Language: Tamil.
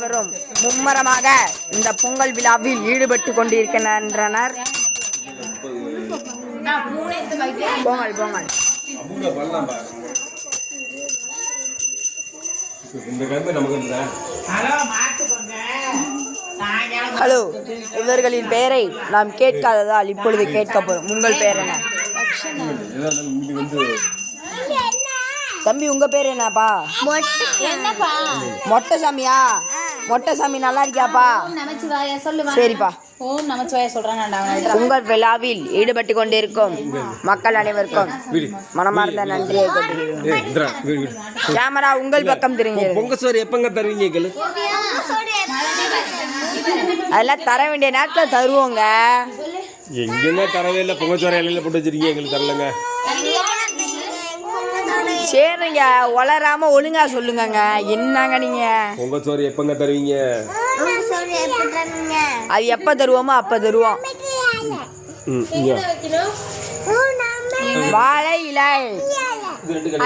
அனைவரும் மும்மரமாக இந்த பொங்கல் விழாவில் ஈடுபட்டு கொண்டிருக்கின்றனர். பொங்கல் பொங்கல் ஹலோ, இவர்களின் பெயரை நாம் கேட்காததால் இப்பொழுது கேட்கப்படும். உங்கள் பெயர் என்ன தம்பி? உங்க பேர் என்னப்பா? மொட்டை சாமியா? மொட்டை சாமி நல்லா இருக்கியாப்பா? சரிப்பா. உங்கள் விழாவில் ஈடுபட்டு கொண்டிருக்கும் மக்கள் அனைவருக்கும் மனமார்ந்த நன்றியை கொண்டிருக்கிறேன். கேமரா உங்கள் பக்கம் திரும்பி. அதெல்லாம் தர வேண்டிய நேரத்தில் தருவோங்க. எங்கேயுமே தரவே இல்லை. பொங்கச்சோறு இலையில போட்டு வச்சிருக்கீங்க, எங்களுக்கு தரலங்க. சரிங்க, வளராம ஒழுங்கா சொல்லுங்க. என்னங்க நீங்க பொங்கச்சோறு எப்பங்க தருவீங்க? அது எப்ப தருவோமோ அப்ப தருவோம். வாழை இலை